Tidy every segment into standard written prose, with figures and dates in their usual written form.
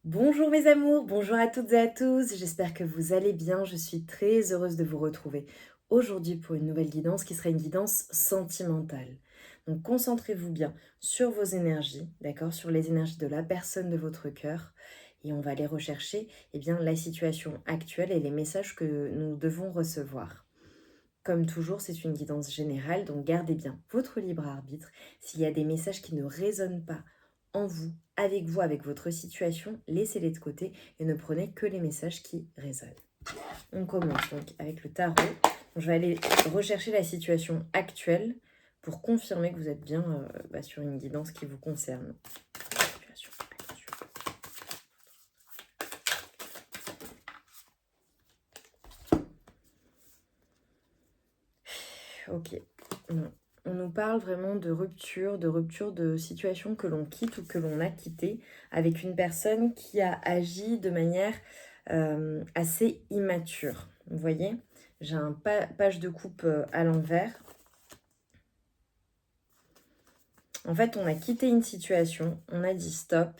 Bonjour mes amours, bonjour à toutes et à tous, j'espère que vous allez bien, je suis très heureuse de vous retrouver aujourd'hui pour une nouvelle guidance qui sera une guidance sentimentale. Donc concentrez-vous bien sur vos énergies, d'accord, sur les énergies de la personne de votre cœur et on va aller rechercher la situation actuelle et les messages que nous devons recevoir. Comme toujours, c'est une guidance générale, donc gardez bien votre libre arbitre. S'il y a des messages qui ne résonnent pas en vous, avec votre situation, laissez-les de côté et ne prenez que les messages qui résonnent. On commence donc avec le tarot. Je vais aller rechercher la situation actuelle pour confirmer que vous êtes bien sur une guidance qui vous concerne. Situation actuelle. Ok. On nous parle vraiment de rupture de situation que l'on quitte ou que l'on a quitté avec une personne qui a agi de manière assez immature. Vous voyez, j'ai un page de coupe à l'envers. En fait, on a quitté une situation, on a dit stop,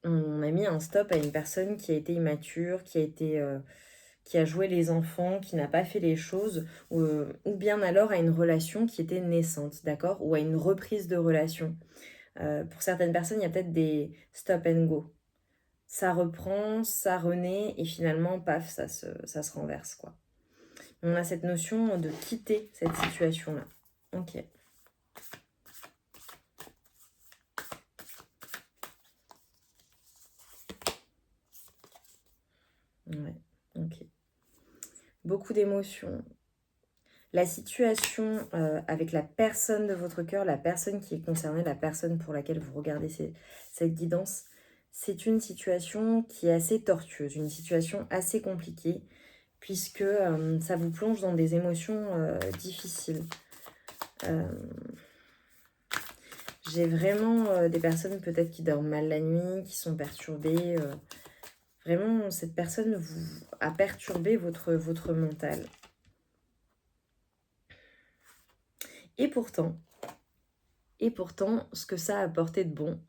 on a mis un stop à une personne qui a été immature, qui a joué les enfants, qui n'a pas fait les choses, ou bien alors à une relation qui était naissante, d'accord, ou à une reprise de relation. Pour certaines personnes, il y a peut-être des stop and go. Ça reprend, ça renaît, et finalement, paf, ça se renverse, quoi. On a cette notion de quitter cette situation-là. Ok. Ouais, ok. Beaucoup d'émotions. La situation avec la personne de votre cœur, la personne qui est concernée, la personne pour laquelle vous regardez cette guidance, c'est une situation qui est assez tortueuse, une situation assez compliquée, puisque ça vous plonge dans des émotions difficiles. J'ai vraiment des personnes peut-être qui dorment mal la nuit, qui sont perturbées. Vraiment, cette personne a perturbé votre mental. Et pourtant, ce que ça a apporté de bon,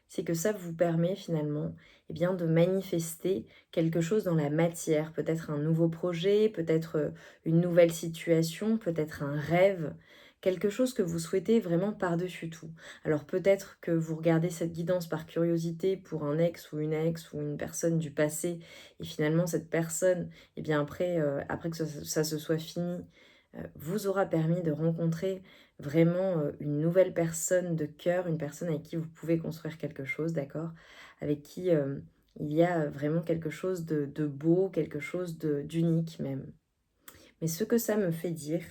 c'est que ça vous permet finalement de manifester quelque chose dans la matière. Peut-être un nouveau projet, peut-être une nouvelle situation, peut-être un rêve, quelque chose que vous souhaitez vraiment par-dessus tout. Alors peut-être que vous regardez cette guidance par curiosité pour un ex ou une personne du passé, et finalement cette personne, après que ça se soit fini, vous aura permis de rencontrer vraiment une nouvelle personne de cœur, une personne avec qui vous pouvez construire quelque chose, d'accord? Avec qui il y a vraiment quelque chose de beau, quelque chose d'unique même. Mais ce que ça me fait dire,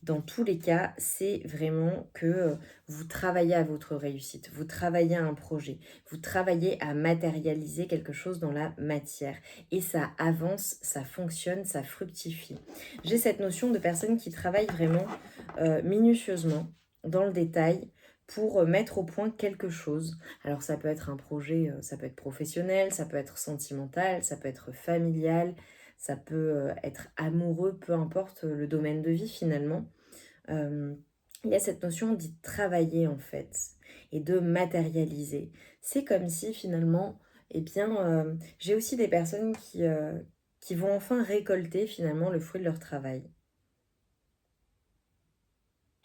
dans tous les cas, c'est vraiment que vous travaillez à votre réussite, vous travaillez à un projet, vous travaillez à matérialiser quelque chose dans la matière. Et ça avance, ça fonctionne, ça fructifie. J'ai cette notion de personne qui travaille vraiment minutieusement, dans le détail, pour mettre au point quelque chose. Alors ça peut être un projet, ça peut être professionnel, ça peut être sentimental, ça peut être familial, ça peut être amoureux, peu importe le domaine de vie finalement. Euh, il y a cette notion d'y travailler en fait et de matérialiser. C'est comme si finalement, j'ai aussi des personnes qui vont enfin récolter finalement le fruit de leur travail.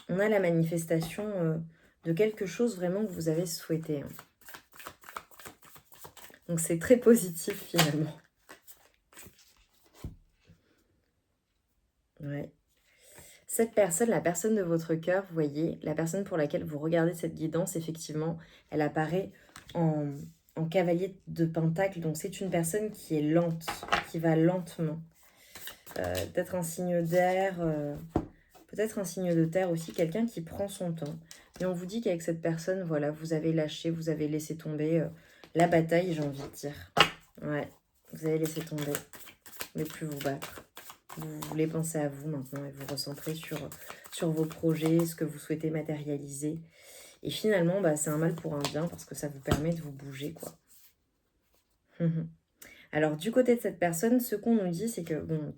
On a la manifestation de quelque chose vraiment que vous avez souhaité, hein. Donc c'est très positif finalement. Ouais. Cette personne, la personne de votre cœur, vous voyez, la personne pour laquelle vous regardez cette guidance, effectivement, elle apparaît en cavalier de pentacle. Donc c'est une personne qui est lente, qui va lentement. Peut-être un signe d'air, peut-être un signe de terre aussi, quelqu'un qui prend son temps. Et on vous dit qu'avec cette personne, voilà, vous avez lâché, vous avez laissé tomber la bataille, j'ai envie de dire. Ouais, vous avez laissé tomber. Vous ne voulez plus vous battre. Vous voulez penser à vous maintenant et vous recentrer sur vos projets, ce que vous souhaitez matérialiser. Et finalement, c'est un mal pour un bien parce que ça vous permet de vous bouger, quoi. Alors, du côté de cette personne, ce qu'on nous dit, c'est que, bon,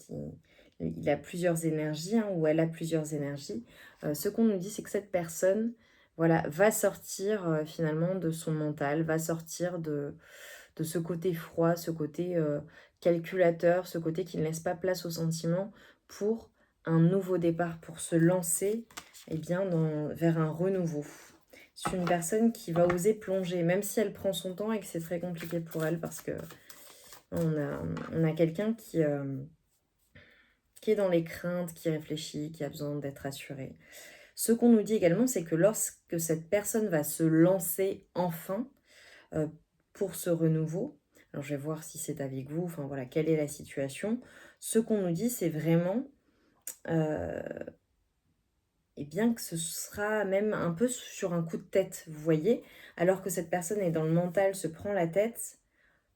il a plusieurs énergies, hein, ou elle a plusieurs énergies. Ce qu'on nous dit, c'est que cette personne, voilà, va sortir finalement de son mental, va sortir de de ce côté froid, ce côté calculateur, ce côté qui ne laisse pas place aux sentiments pour un nouveau départ, pour se lancer eh bien, vers un renouveau. C'est une personne qui va oser plonger, même si elle prend son temps et que c'est très compliqué pour elle parce que on a quelqu'un qui est dans les craintes, qui réfléchit, qui a besoin d'être assuré. Ce qu'on nous dit également, c'est que lorsque cette personne va se lancer enfin pour ce renouveau, alors je vais voir si c'est avec vous, enfin voilà, quelle est la situation. Ce qu'on nous dit, c'est vraiment et bien que ce sera même un peu sur un coup de tête, vous voyez, alors que cette personne est dans le mental, se prend la tête,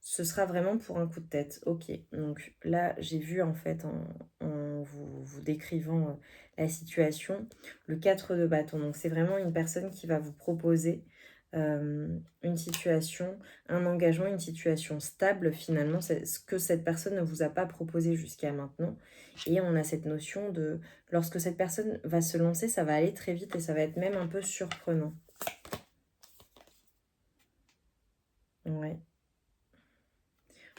ce sera vraiment pour un coup de tête. Ok, donc là, j'ai vu en fait en vous décrivant la situation, le 4 de bâton. Donc c'est vraiment une personne qui va vous proposer une situation, un engagement, une situation stable finalement. C'est ce que cette personne ne vous a pas proposé jusqu'à maintenant. Et on a cette notion de, lorsque cette personne va se lancer, ça va aller très vite et ça va être même un peu surprenant. Ouais.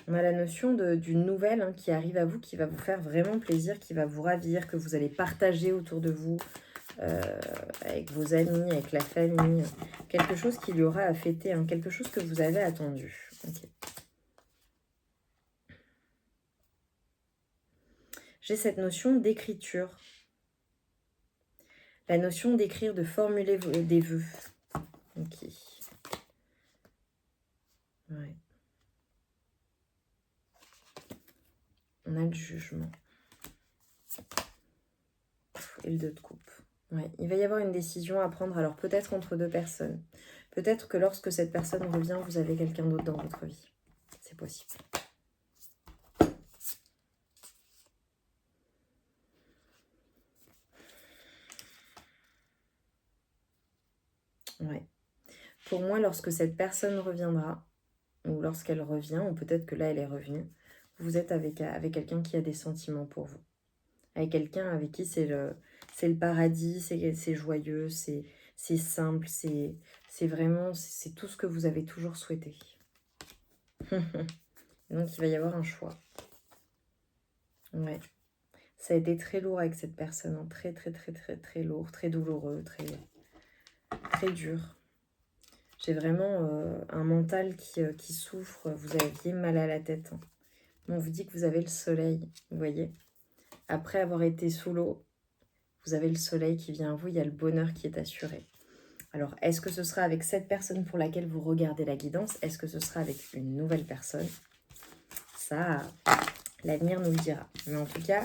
On a la notion d'une nouvelle qui arrive à vous, qui va vous faire vraiment plaisir, qui va vous ravir, que vous allez partager autour de vous, avec vos amis, avec la famille. Quelque chose qui lui aura à fêter, quelque chose que vous avez attendu. Okay. J'ai cette notion d'écriture. La notion d'écrire, de formuler des vœux. Ok. Ouais. On a le jugement. Et le 2 de coupe. Ouais. Il va y avoir une décision à prendre, alors peut-être entre deux personnes. Peut-être que lorsque cette personne revient, vous avez quelqu'un d'autre dans votre vie. C'est possible. Ouais. Pour moi, lorsque cette personne reviendra, ou lorsqu'elle revient, ou peut-être que là, elle est revenue, vous êtes avec quelqu'un qui a des sentiments pour vous. Avec quelqu'un avec qui c'est le paradis, c'est joyeux, c'est simple, c'est vraiment, c'est tout ce que vous avez toujours souhaité. Donc, il va y avoir un choix. Ouais. Ça a été très lourd avec cette personne, très, très, très, très, très lourd, très douloureux, très, très dur. J'ai vraiment un mental qui souffre. Vous aviez mal à la tête. On vous dit que vous avez le soleil, vous voyez. Après avoir été sous l'eau, vous avez le soleil qui vient à vous. Il y a le bonheur qui est assuré. Alors, est-ce que ce sera avec cette personne pour laquelle vous regardez la guidance? Est-ce que ce sera avec une nouvelle personne? Ça, l'avenir nous le dira. Mais en tout cas,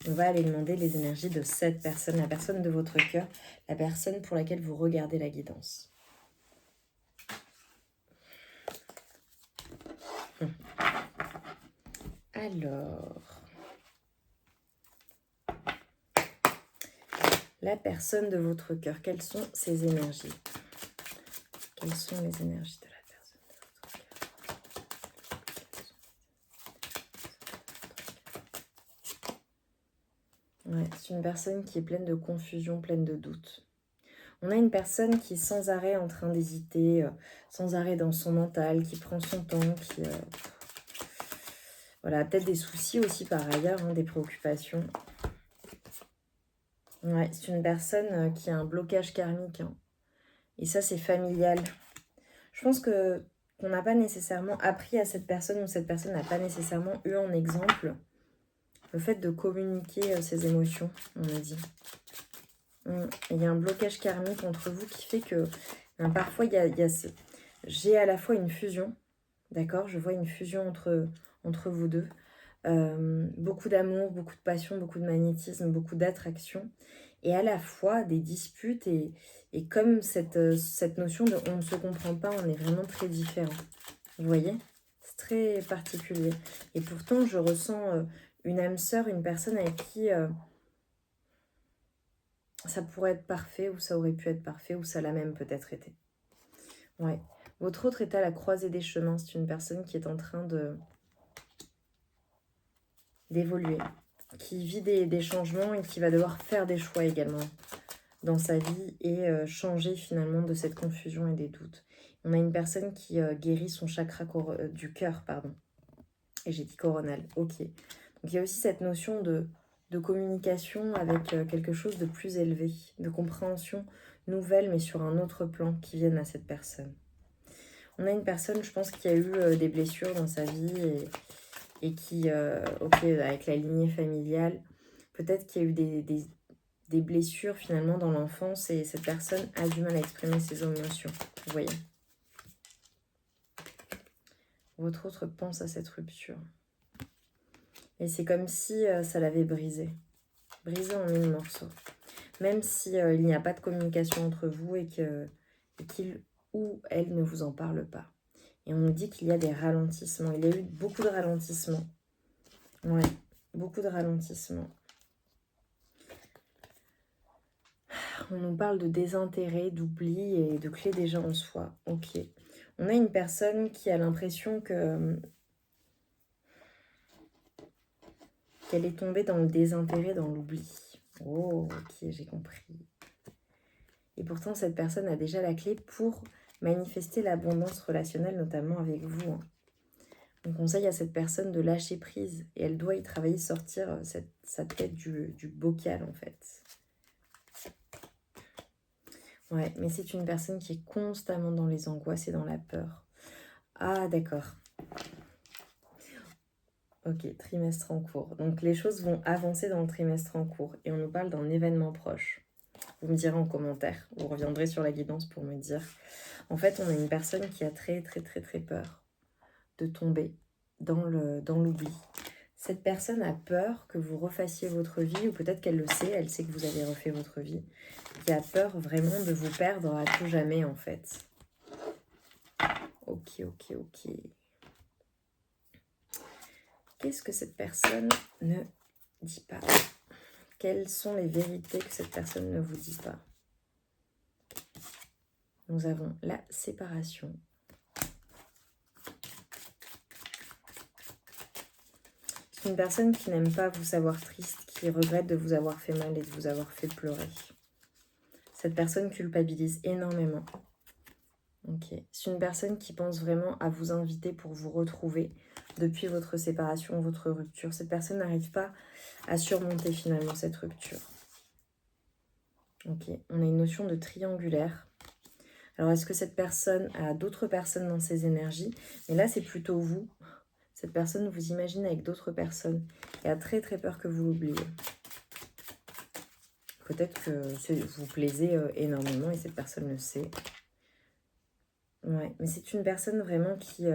on va aller demander les énergies de cette personne, la personne de votre cœur, la personne pour laquelle vous regardez la guidance. Alors, la personne de votre cœur, quelles sont ses énergies? Quelles sont les énergies de la personne de votre cœur? Ouais, c'est une personne qui est pleine de confusion, pleine de doutes. On a une personne qui est sans arrêt en train d'hésiter, sans arrêt dans son mental, qui prend son temps, qui voilà, peut-être des soucis aussi par ailleurs, des préoccupations. Ouais, c'est une personne qui a un blocage karmique. Et ça, c'est familial. Je pense qu'on n'a pas nécessairement appris à cette personne ou cette personne n'a pas nécessairement eu en exemple le fait de communiquer ses émotions, on a dit. Il y a un blocage karmique entre vous qui fait que parfois, j'ai à la fois une fusion, d'accord? Je vois une fusion entre vous deux. Beaucoup d'amour, beaucoup de passion, beaucoup de magnétisme, beaucoup d'attraction. Et à la fois des disputes et comme cette notion de on ne se comprend pas, on est vraiment très différents. Vous voyez? C'est très particulier. Et pourtant, je ressens une âme sœur, une personne avec qui ça pourrait être parfait, ou ça aurait pu être parfait, ou ça l'a même peut-être été. Ouais. Votre autre est à la croisée des chemins. C'est une personne qui est en train d'évoluer, qui vit des changements et qui va devoir faire des choix également dans sa vie et changer finalement de cette confusion et des doutes. On a une personne qui guérit son chakra du cœur, pardon. Et j'ai dit coronal, ok. Donc il y a aussi cette notion de communication avec quelque chose de plus élevé, de compréhension nouvelle, mais sur un autre plan qui viennent à cette personne. On a une personne, je pense, qui a eu des blessures dans sa vie et qui, ok, avec la lignée familiale, peut-être qu'il y a eu des blessures finalement dans l'enfance et cette personne a du mal à exprimer ses émotions, vous voyez. Votre autre pense à cette rupture. Et c'est comme si ça l'avait brisé en mille morceaux. Même si il n'y a pas de communication entre vous et qu'il ou elle ne vous en parle pas. Et on nous dit qu'il y a des ralentissements. Il y a eu beaucoup de ralentissements. Ouais, beaucoup de ralentissements. On nous parle de désintérêt, d'oubli et de clé déjà en soi. Ok. On a une personne qui a l'impression qu'elle est tombée dans le désintérêt, dans l'oubli. Oh, ok, j'ai compris. Et pourtant, cette personne a déjà la clé pour manifester l'abondance relationnelle, notamment avec vous. Hein. On conseille à cette personne de lâcher prise et elle doit y travailler, sortir sa tête du bocal, en fait. Ouais, mais c'est une personne qui est constamment dans les angoisses et dans la peur. Ah, d'accord. Ok, trimestre en cours. Donc, les choses vont avancer dans le trimestre en cours et on nous parle d'un événement proche. Vous me direz en commentaire, vous reviendrez sur la guidance pour me dire. En fait, on a une personne qui a très peur de tomber dans l'oubli. Cette personne a peur que vous refassiez votre vie, ou peut-être qu'elle le sait, elle sait que vous avez refait votre vie, qui a peur vraiment de vous perdre à tout jamais en fait. Ok. Qu'est-ce que cette personne ne dit pas? Quelles sont les vérités que cette personne ne vous dit pas? Nous avons la séparation. C'est une personne qui n'aime pas vous savoir triste, qui regrette de vous avoir fait mal et de vous avoir fait pleurer. Cette personne culpabilise énormément. Ok. C'est une personne qui pense vraiment à vous inviter pour vous retrouver depuis votre séparation, votre rupture. Cette personne n'arrive pas à surmonter finalement cette rupture. Ok. On a une notion de triangulaire. Alors, est-ce que cette personne a d'autres personnes dans ses énergies? Mais là, c'est plutôt vous. Cette personne vous imagine avec d'autres personnes et a très peur que vous l'oubliez. Peut-être que vous plaisez énormément et cette personne le sait. Ouais, mais c'est une personne vraiment qui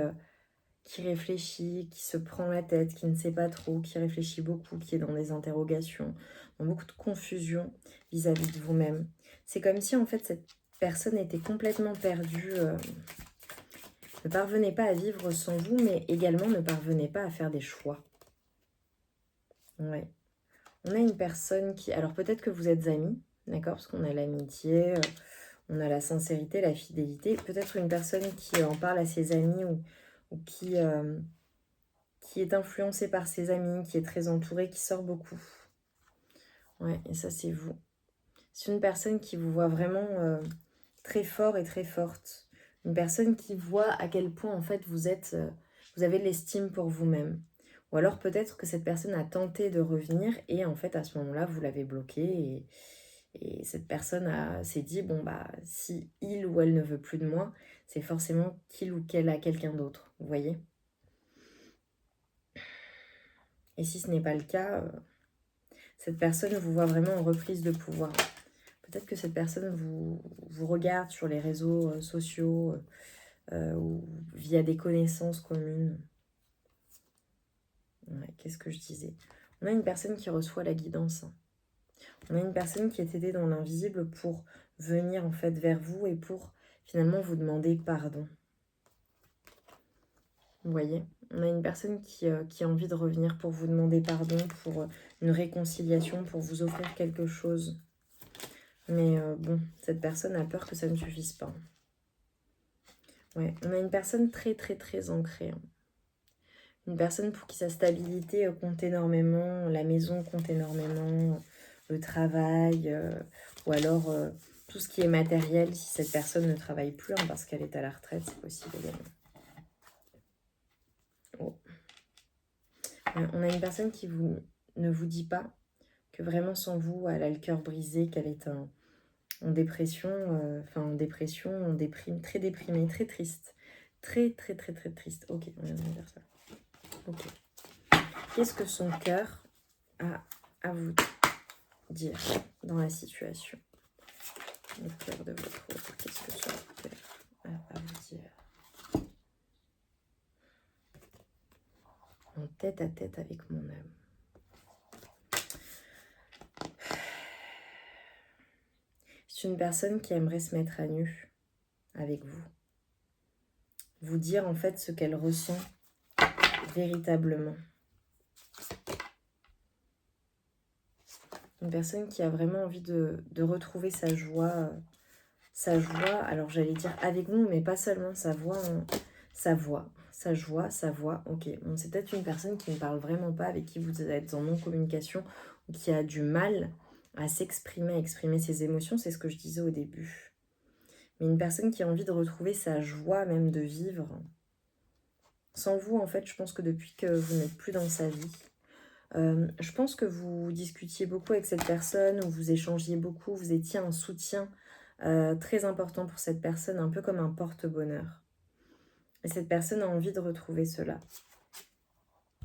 réfléchit, qui se prend la tête, qui ne sait pas trop, qui réfléchit beaucoup, qui est dans des interrogations, dans beaucoup de confusion vis-à-vis de vous-même. C'est comme si en fait cette personne était complètement perdue, ne parvenait pas à vivre sans vous, mais également ne parvenait pas à faire des choix. Ouais. On a une personne qui... Alors peut-être que vous êtes amis, d'accord? Parce qu'on a l'amitié, on a la sincérité, la fidélité. Peut-être une personne qui en parle à ses amis ou qui est influencée par ses amis, qui est très entourée, qui sort beaucoup. Ouais, et ça c'est vous. C'est une personne qui vous voit vraiment très fort et très forte. Une personne qui voit à quel point en fait vous avez de l'estime pour vous-même. Ou alors peut-être que cette personne a tenté de revenir et en fait à ce moment-là vous l'avez bloqué et cette personne s'est dit bon bah si il ou elle ne veut plus de moi, c'est forcément qu'il ou qu'elle a quelqu'un d'autre, vous voyez. Et si ce n'est pas le cas, cette personne vous voit vraiment en reprise de pouvoir. Peut-être que cette personne vous regarde sur les réseaux sociaux ou via des connaissances communes. Ouais, qu'est-ce que je disais? On a une personne qui reçoit la guidance. On a une personne qui est aidée dans l'invisible pour venir en fait vers vous et pour finalement vous demander pardon. Vous voyez? On a une personne qui a envie de revenir pour vous demander pardon, pour une réconciliation, pour vous offrir quelque chose. Mais bon, cette personne a peur que ça ne suffise pas. Ouais, on a une personne très ancrée. Hein. Une personne pour qui sa stabilité compte énormément, la maison compte énormément, le travail, ou alors tout ce qui est matériel, si cette personne ne travaille plus, hein, parce qu'elle est à la retraite, c'est possible également. Oh. On a une personne qui ne vous dit pas que vraiment sans vous, elle a le cœur brisé, qu'elle est en dépression, en dépression, en déprime, très déprimée, très triste. Très, très, très, très triste. Ok, on vient de me dire ça. Ok. Qu'est-ce que son cœur a à vous dire dans la situation? Le cœur de votre autre, qu'est-ce que son cœur a à vous dire? En tête à tête avec mon âme. C'est une personne qui aimerait se mettre à nu avec vous. Vous dire en fait ce qu'elle ressent véritablement. Une personne qui a vraiment envie de retrouver sa joie. Alors j'allais dire avec vous, mais pas seulement sa voix, sa joie, sa voix. Ok, bon, c'est peut-être une personne qui ne parle vraiment pas, avec qui vous êtes en non-communication, ou qui a du mal à s'exprimer, à exprimer ses émotions, c'est ce que je disais au début. Mais une personne qui a envie de retrouver sa joie même de vivre. Sans vous, en fait, je pense que depuis que vous n'êtes plus dans sa vie, je pense que vous discutiez beaucoup avec cette personne, ou vous échangiez beaucoup, vous étiez un soutien très important pour cette personne, un peu comme un porte-bonheur. Et cette personne a envie de retrouver cela.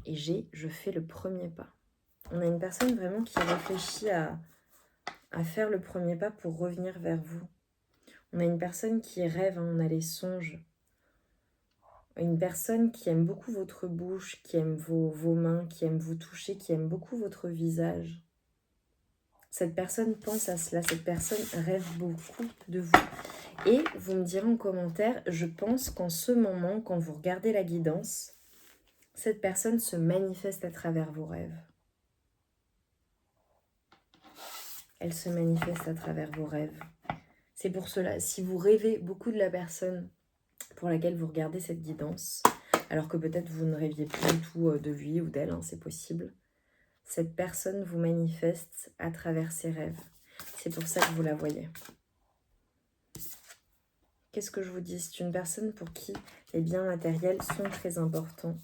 Et je fais le premier pas. On a une personne vraiment qui réfléchit à faire le premier pas pour revenir vers vous. On a une personne qui rêve, hein, on a les songes. Une personne qui aime beaucoup votre bouche, qui aime vos mains, qui aime vous toucher, qui aime beaucoup votre visage. Cette personne pense à cela, cette personne rêve beaucoup de vous. Et vous me direz en commentaire, je pense qu'en ce moment, quand vous regardez la guidance, cette personne se manifeste à travers vos rêves. Elle se manifeste à travers vos rêves. C'est pour cela, si vous rêvez beaucoup de la personne pour laquelle vous regardez cette guidance, alors que peut-être vous ne rêviez plus du tout de lui ou d'elle, hein, c'est possible, cette personne vous manifeste à travers ses rêves. C'est pour ça que vous la voyez. Qu'est-ce que je vous dis? C'est une personne pour qui les biens matériels sont très importants.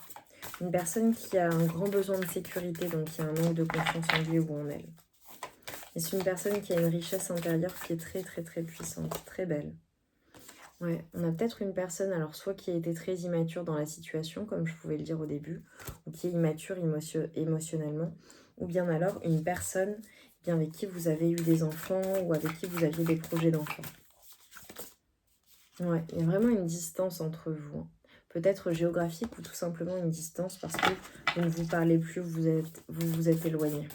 Une personne qui a un grand besoin de sécurité, donc qui a un manque de confiance en lui ou en elle. Et c'est une personne qui a une richesse intérieure qui est très très très puissante, très belle. Ouais, on a peut-être une personne, alors soit qui a été très immature dans la situation, comme je pouvais le dire au début, ou qui est immature émotionnellement, ou bien alors une personne bien avec qui vous avez eu des enfants ou avec qui vous aviez des projets d'enfants. Ouais, il y a vraiment une distance entre vous. Hein. Peut-être géographique ou tout simplement une distance parce que vous ne vous parlez plus, vous vous êtes éloigné.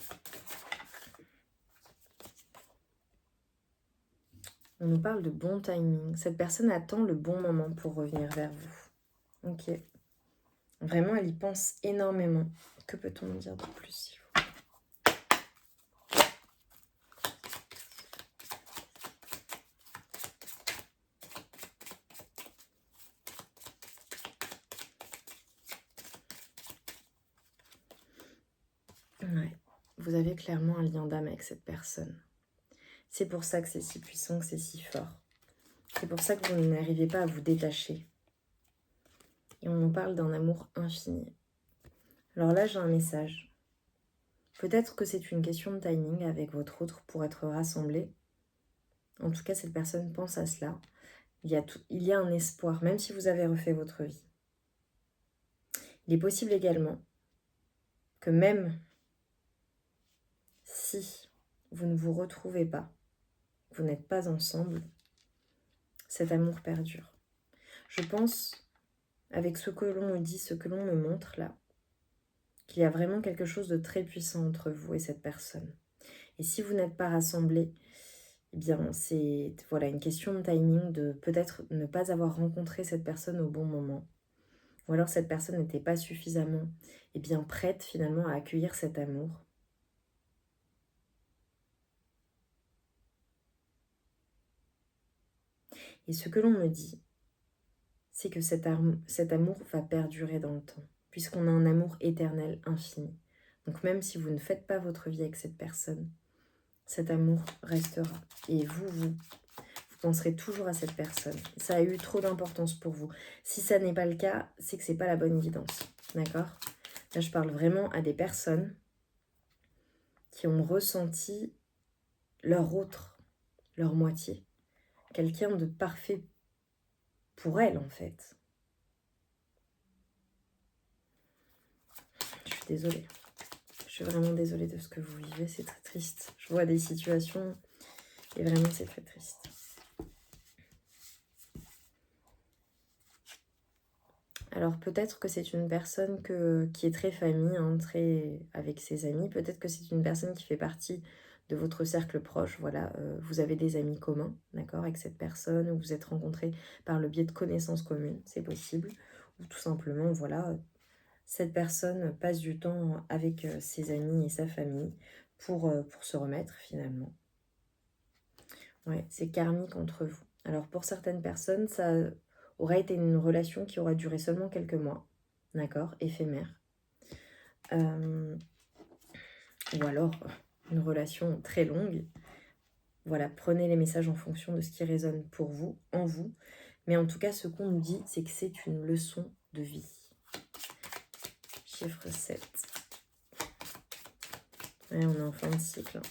On nous parle de bon timing. Cette personne attend le bon moment pour revenir vers vous. Ok. Vraiment, elle y pense énormément. Que peut-on en dire de plus, s'il vous plaît? Ouais. Vous avez clairement un lien d'âme avec cette personne. C'est pour ça que c'est si puissant, que c'est si fort. C'est pour ça que vous n'arrivez pas à vous détacher. Et on nous parle d'un amour infini. Alors là, j'ai un message. Peut-être que c'est une question de timing avec votre autre pour être rassemblés. En tout cas, cette personne pense à cela. Il y a un espoir, même si vous avez refait votre vie. Il est possible également que même si vous ne vous retrouvez pas, vous n'êtes pas ensemble, cet amour perdure. Je pense, avec ce que l'on me dit, ce que l'on me montre là, qu'il y a vraiment quelque chose de très puissant entre vous et cette personne. Et si vous n'êtes pas rassemblés, eh bien c'est voilà, une question de timing, de peut-être ne pas avoir rencontré cette personne au bon moment. Ou alors cette personne n'était pas suffisamment prête finalement à accueillir cet amour. Et ce que l'on me dit, c'est que cet amour va perdurer dans le temps, puisqu'on a un amour éternel, infini. Donc même si vous ne faites pas votre vie avec cette personne, cet amour restera. Et vous Vous penserez toujours à cette personne. Ça a eu trop d'importance pour vous. Si ça n'est pas le cas, c'est que c'est pas la bonne guidance. D'accord? Là, je parle vraiment à des personnes qui ont ressenti leur autre, leur moitié. Quelqu'un de parfait pour elle, en fait. Je suis désolée. Je suis vraiment désolée de ce que vous vivez. C'est très triste. Je vois des situations et vraiment, c'est très triste. Alors peut-être que c'est une personne qui est très famille, hein, très avec ses amis. Peut-être que c'est une personne qui fait partie de votre cercle proche. Voilà, vous avez des amis communs, d'accord, avec cette personne, ou vous êtes rencontrés par le biais de connaissances communes, c'est possible. Ou tout simplement, voilà, cette personne passe du temps avec ses amis et sa famille pour se remettre finalement. Ouais, c'est karmique entre vous. Alors pour certaines personnes, ça aura été une relation qui aura duré seulement quelques mois, d'accord, éphémère. Ou alors une relation très longue. Voilà, prenez les messages en fonction de ce qui résonne pour vous, en vous. Mais en tout cas, ce qu'on nous dit, c'est que c'est une leçon de vie. Chiffre 7. Ouais, on est en fin de cycle.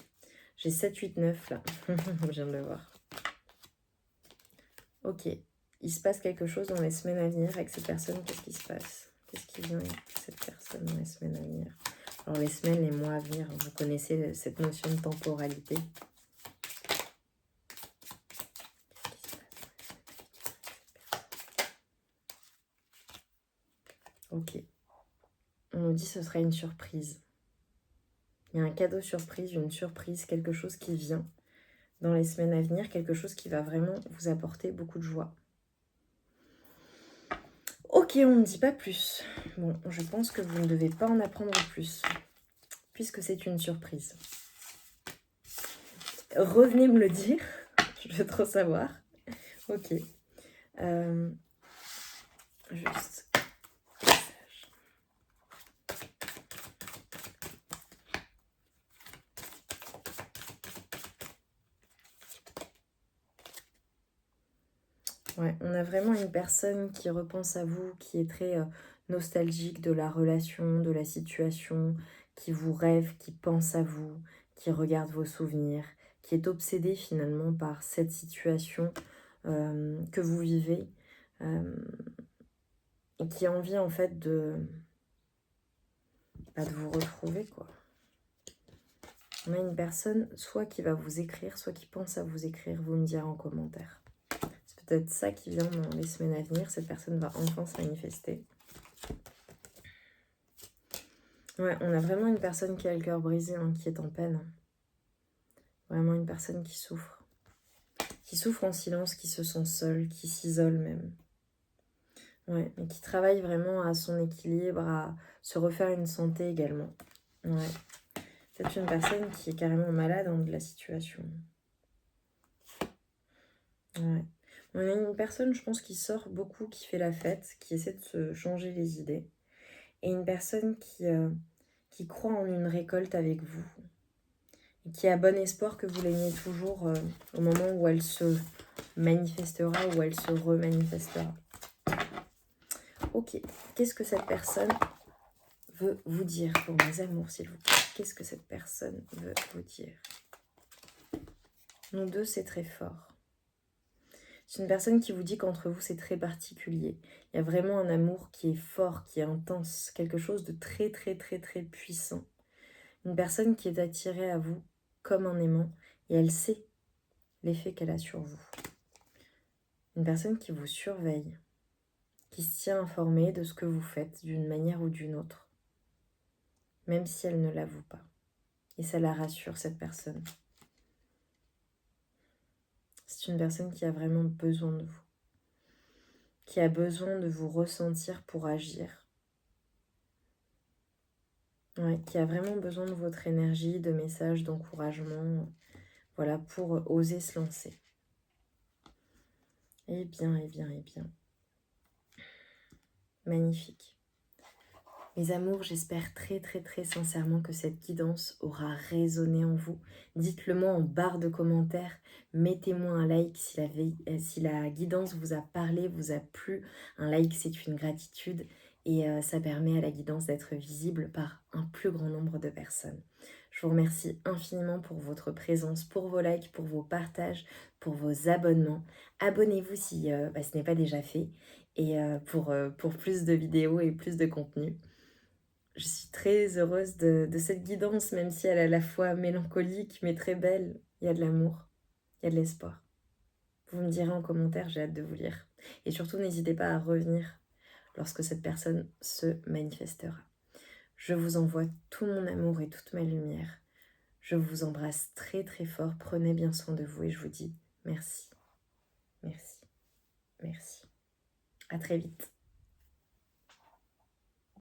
J'ai 7, 8, 9 là. Je viens de le voir. Ok. Il se passe quelque chose dans les semaines à venir avec cette personne. Qu'est-ce qui se passe? Qu'est-ce qui vient avec cette personne dans les semaines à venir? Alors les semaines, les mois à venir, vous connaissez cette notion de temporalité. Ok. On nous dit que ce serait une surprise. Il y a un cadeau surprise, une surprise, quelque chose qui vient dans les semaines à venir, quelque chose qui va vraiment vous apporter beaucoup de joie. Ok, on ne dit pas plus. Bon, je pense que vous ne devez pas en apprendre plus, puisque c'est une surprise. Revenez me le dire, je veux trop savoir. Ok. Juste. Ouais, on a vraiment une personne qui repense à vous, qui est très nostalgique de la relation, de la situation, qui vous rêve, qui pense à vous, qui regarde vos souvenirs, qui est obsédée finalement par cette situation que vous vivez et qui a envie en fait de vous retrouver, quoi. On a une personne soit qui va vous écrire, soit qui pense à vous écrire, vous me direz en commentaire. C'est peut-être ça qui vient dans les semaines à venir. Cette personne va enfin se manifester. Ouais, on a vraiment une personne qui a le cœur brisé, hein, qui est en peine. Vraiment une personne qui souffre. Qui souffre en silence, qui se sent seule, qui s'isole même. Ouais, mais qui travaille vraiment à son équilibre, à se refaire une santé également. Ouais. C'est une personne qui est carrément malade de la situation. Ouais. On a une personne, je pense, qui sort beaucoup, qui fait la fête, qui essaie de se changer les idées. Et une personne qui croit en une récolte avec vous. Et qui a bon espoir que vous l'aimiez toujours au moment où elle se manifestera, où elle se remanifestera. Ok, qu'est-ce que cette personne veut vous dire pour mes amours, s'il vous plaît? Qu'est-ce que cette personne veut vous dire? Nous deux, c'est très fort. C'est une personne qui vous dit qu'entre vous, c'est très particulier. Il y a vraiment un amour qui est fort, qui est intense, quelque chose de très, très, très, très puissant. Une personne qui est attirée à vous comme un aimant et elle sait l'effet qu'elle a sur vous. Une personne qui vous surveille, qui se tient informée de ce que vous faites d'une manière ou d'une autre, même si elle ne l'avoue pas. Et ça la rassure, cette personne. C'est une personne qui a vraiment besoin de vous, qui a besoin de vous ressentir pour agir. Ouais, qui a vraiment besoin de votre énergie, de messages, d'encouragement, voilà, pour oser se lancer. Eh bien, eh bien, eh bien. Magnifique. Mes amours, j'espère très très très sincèrement que cette guidance aura résonné en vous. Dites-le moi en barre de commentaires. Mettez-moi un like si la guidance vous a parlé, vous a plu. Un like, c'est une gratitude et ça permet à la guidance d'être visible par un plus grand nombre de personnes. Je vous remercie infiniment pour votre présence, pour vos likes, pour vos partages, pour vos abonnements. Abonnez-vous si ce n'est pas déjà fait et pour plus de vidéos et plus de contenu. Je suis très heureuse de cette guidance, même si elle est à la fois mélancolique mais très belle. Il y a de l'amour, il y a de l'espoir. Vous me direz en commentaire, j'ai hâte de vous lire. Et surtout, n'hésitez pas à revenir lorsque cette personne se manifestera. Je vous envoie tout mon amour et toute ma lumière. Je vous embrasse très très fort. Prenez bien soin de vous et je vous dis merci, merci, merci. À très vite.